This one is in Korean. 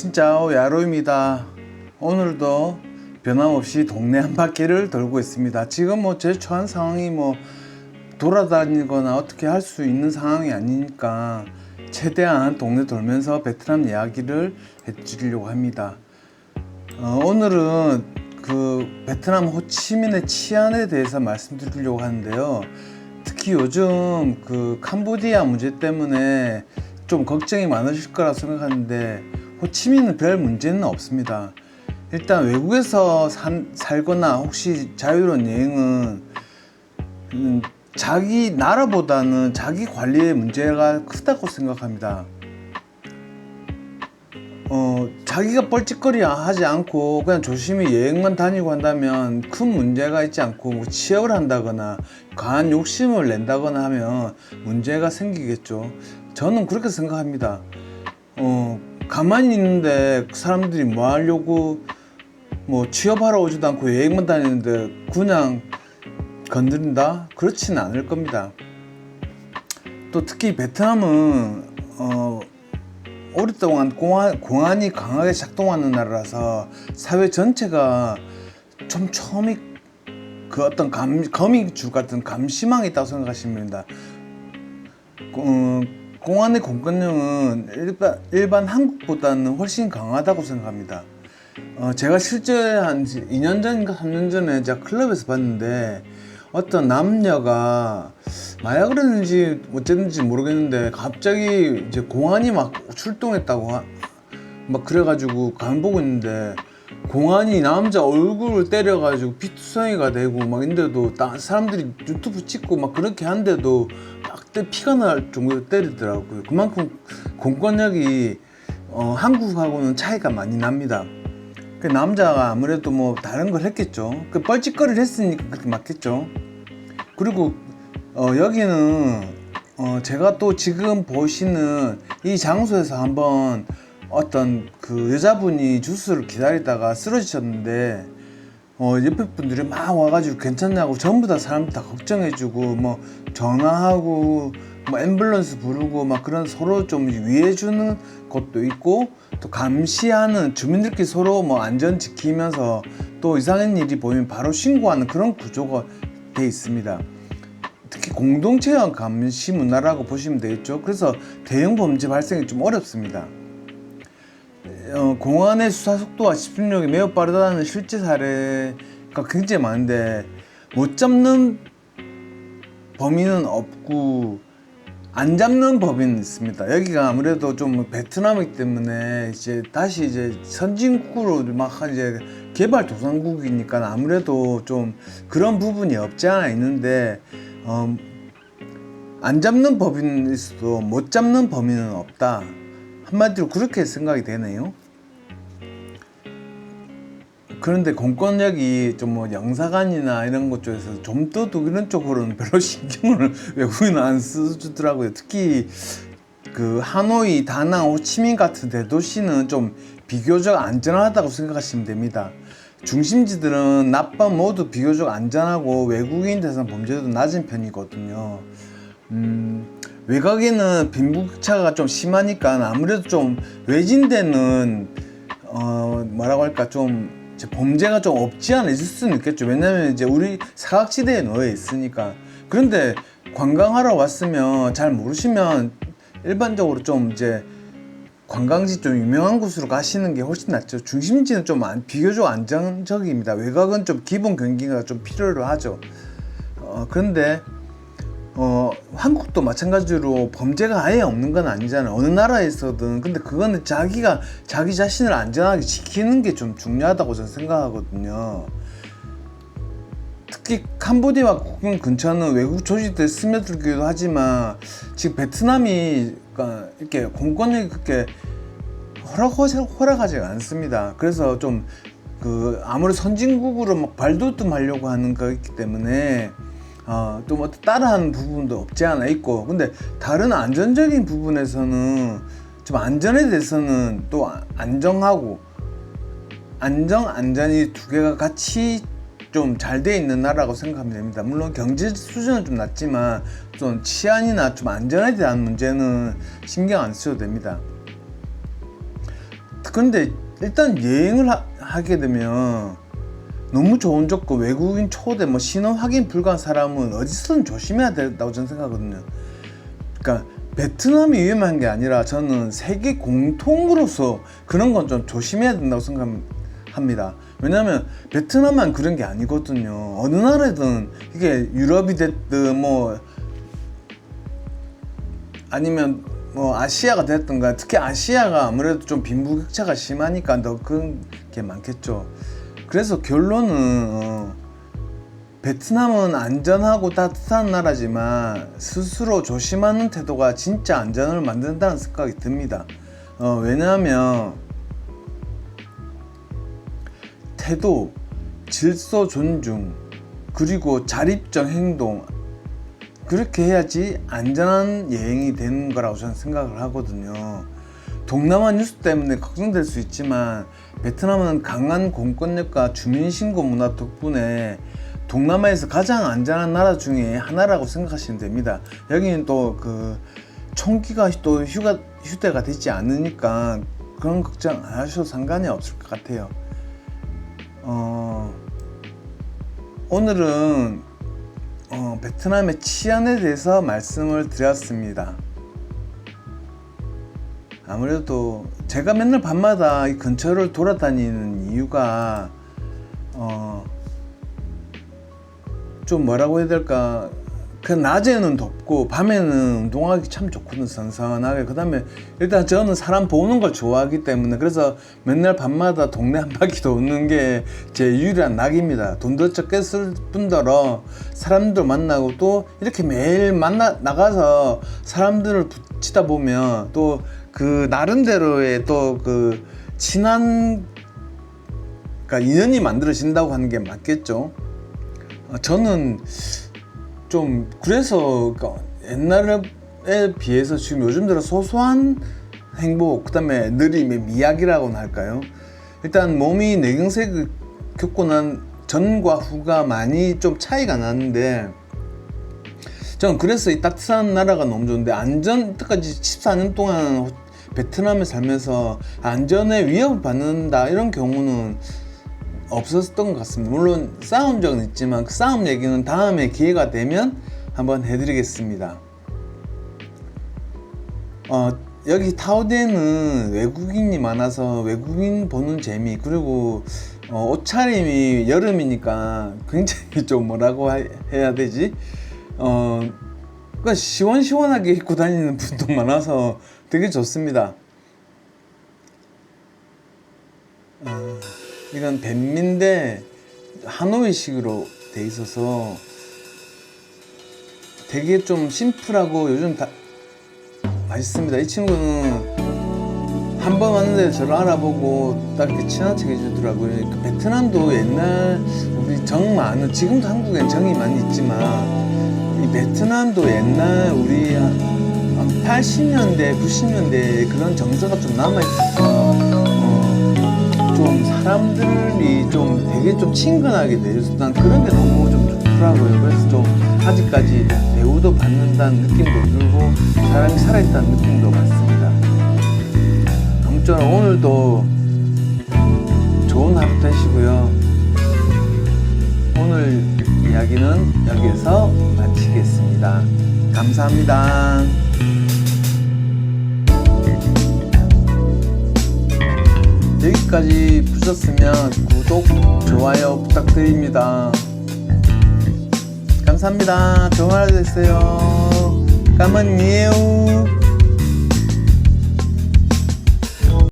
신짜오 야로입니다. 오늘도 변함없이 동네 한 바퀴를 돌고 있습니다. 지금 제 처한 상황이 돌아다니거나 어떻게 할 수 있는 상황이 아니니까 최대한 동네 돌면서 베트남 이야기를 해드리려고 합니다. 오늘은 베트남 호치민의 치안에 대해서 말씀드리려고 하는데요. 특히 요즘 캄보디아 문제 때문에 좀 걱정이 많으실 거라 생각하는데 호치민은 별 문제는 없습니다. 일단 외국에서 살거나 혹시 자유로운 여행은 자기 나라보다는 자기 관리의 문제가 크다고 생각합니다. 자기가 뻘짓거리 하지 않고 그냥 조심히 여행만 다니고 한다면 큰 문제가 있지 않고 취업을 한다거나 과한 욕심을 낸다거나 하면 문제가 생기겠죠. 저는 그렇게 생각합니다. 가만히 있는데 사람들이 뭐 하려고 취업하러 오지도 않고 여행만 다니는데 그냥 건드린다? 그렇지는 않을 겁니다. 또 특히 베트남은 오랫동안 공안이 강하게 작동하는 나라라서 사회 전체가 좀 처음이 어떤 거미줄 같은 감시망이 있다고 생각하시면 됩니다. 공안의 공권력은 일반 한국보다는 훨씬 강하다고 생각합니다. 제가 실제 한 2년 전인가 3년 전에 제가 클럽에서 봤는데 어떤 남녀가 마약을 했는지 어쨌는지 모르겠는데 갑자기 이제 공안이 막 출동했다고 그래가지고 가만 보고 있는데 공안이 남자 얼굴을 때려가지고 피투성이가 되고 인데도 사람들이 유튜브 찍고 그렇게 한데도 피가 날 정도로 때리더라고요. 그만큼 공권력이 한국하고는 차이가 많이 납니다. 그 남자가 아무래도 다른 걸 했겠죠. 뻘짓거리를 했으니까 그렇게 맞겠죠. 그리고 여기는 제가 또 지금 보시는 이 장소에서 한번 어떤 여자분이 주스를 기다리다가 쓰러지셨는데 옆에 분들이 막 와가지고 괜찮냐고 전부 다 사람들 다 걱정해주고 전화하고 앰뷸런스 부르고 그런 서로 좀 위해주는 것도 있고 또 감시하는 주민들끼리 서로 안전 지키면서 또 이상한 일이 보이면 바로 신고하는 그런 구조가 돼 있습니다. 특히 공동체형 감시 문화라고 보시면 되겠죠. 그래서 대형 범죄 발생이 좀 어렵습니다. 공안의 수사 속도와 집중력이 매우 빠르다는 실제 사례가 굉장히 많은데 못 잡는 범인은 없고 안 잡는 범인은 있습니다. 여기가 아무래도 좀 베트남이기 때문에 다시 선진국으로 이제 개발도상국이니까 아무래도 좀 그런 부분이 없지 않아 있는데 안 잡는 범인은 있어도 못 잡는 범인은 없다. 한마디로 그렇게 생각이 되네요. 그런데 공권력이 좀 영사관이나 이런 것 쪽에서 좀 더 이런 쪽으로는 별로 신경을 외국인은 안 써주더라고요. 특히 하노이, 다낭, 호치민 같은 대도시는 좀 비교적 안전하다고 생각하시면 됩니다. 중심지들은 낮밤 모두 비교적 안전하고 외국인 대상 범죄도 낮은 편이거든요. 외곽에는 빈부격차가 좀 심하니까 아무래도 좀 외진데는 좀 범죄가 좀 없지 않아 있을 수는 있겠죠. 왜냐면 우리 사각지대에 놓여 있으니까. 그런데 관광하러 왔으면 잘 모르시면 일반적으로 좀 관광지 좀 유명한 곳으로 가시는 게 훨씬 낫죠. 중심지는 좀 비교적 안정적입니다. 외곽은 좀 기본 경기가 좀 필요로 하죠. 그런데 한국도 마찬가지로 범죄가 아예 없는 건 아니잖아요. 어느 나라에서든. 근데 그거는 자기 자신을 안전하게 지키는 게 좀 중요하다고 저는 생각하거든요. 특히 캄보디아 국경 근처는 외국 조직들 스며들기도 하지만 지금 베트남이 이렇게 공권력이 그렇게 허락하지 않습니다. 그래서 좀 아무리 선진국으로 발돋움 하려고 하는 거기 때문에 또 따라하는 부분도 없지 않아 있고, 근데 다른 안전적인 부분에서는 좀 안전에 대해서는 또 안정하고 안전이 두 개가 같이 좀 잘 돼 있는 나라라고 생각하면 됩니다. 물론 경제 수준은 좀 낮지만 좀 치안이나 좀 안전에 대한 문제는 신경 안 써도 됩니다. 근데 일단 여행을 하게 되면 너무 좋은 조건, 외국인 초대, 뭐 신원 확인 불가한 사람은 어디서든 조심해야 된다고 저는 생각하거든요. 그러니까 베트남이 위험한 게 아니라 저는 세계 공통으로서 그런 건 좀 조심해야 된다고 생각합니다. 왜냐면 베트남만 그런 게 아니거든요. 어느 나라든 이게 유럽이 됐든 뭐 아니면 뭐 아시아가 됐든가, 특히 아시아가 아무래도 좀 빈부격차가 심하니까 더 그런 게 많겠죠. 그래서 결론은 베트남은 안전하고 따뜻한 나라지만 스스로 조심하는 태도가 진짜 안전을 만든다는 생각이 듭니다. 왜냐하면 태도, 질서 존중, 그리고 자립적 행동, 그렇게 해야지 안전한 여행이 되는 거라고 저는 생각을 하거든요. 동남아 뉴스 때문에 걱정될 수 있지만 베트남은 강한 공권력과 주민신고 문화 덕분에 동남아에서 가장 안전한 나라 중에 하나라고 생각하시면 됩니다. 여기는 또 그 총기가 또 휴대가 되지 않으니까 그런 걱정 안 하셔도 상관이 없을 것 같아요. 오늘은 베트남의 치안에 대해서 말씀을 드렸습니다. 아무래도 제가 맨날 밤마다 이 근처를 돌아다니는 이유가 좀 뭐라고 해야 될까, 그 낮에는 덥고 밤에는 운동하기 참 좋거든, 선선하게. 그 다음에 일단 저는 사람 보는 걸 좋아하기 때문에 그래서 맨날 밤마다 동네 한 바퀴 도는 게 제 유일한 낙입니다. 돈도 적게 쓸 뿐더러 사람들 만나고, 또 이렇게 매일 나가서 사람들을 붙이다 보면 또 그 나름대로의 또 그 친한, 그러니까 인연이 만들어진다고 하는 게 맞겠죠. 저는 좀 그래서 옛날에 비해서 지금 요즘 들어 소소한 행복, 그 다음에 느림의 미학이라고나 할까요? 일단 몸이 뇌경색을 겪고 난 전과 후가 많이 좀 차이가 나는데, 저는 그래서 이 따뜻한 나라가 너무 좋은데, 이때까지 14년 동안 베트남에 살면서 안전에 위협을 받는다 이런 경우는 없었던 것 같습니다. 물론 싸운 적은 있지만 그 싸움 얘기는 다음에 기회가 되면 한번 해드리겠습니다. 여기 타오디에는 외국인이 많아서 외국인 보는 재미, 그리고 옷차림이 여름이니까 굉장히 좀 뭐라고 해야 되지? 그러니까 시원시원하게 입고 다니는 분도 많아서 되게 좋습니다. 이건 뱀인데 하노이식으로 돼 있어서 되게 좀 심플하고 요즘 다 맛있습니다. 이 친구는 한 번 왔는데 저를 알아보고 딱 이렇게 친한 척 해주더라고요. 그 베트남도 옛날 우리 정 많은, 지금도 한국엔 정이 많이 있지만 이 베트남도 옛날 우리 80년대, 90년대 그런 정서가 좀 남아있어서 좀 사람들이 좀 되게 좀 친근하게 대해서 난 그런 게 너무 좀 좋더라고요. 그래서 좀 아직까지 대우도 받는다는 느낌도 들고 사람이 살아있다는 느낌도 받습니다. 아무쪼록 오늘도 좋은 하루 되시고요. 오늘 이야기는 여기에서 마치겠습니다. 감사합니다. 여기까지 보셨으면 구독, 좋아요 부탁드립니다. 감사합니다. 좋은 하루 되세요. 까만니에요.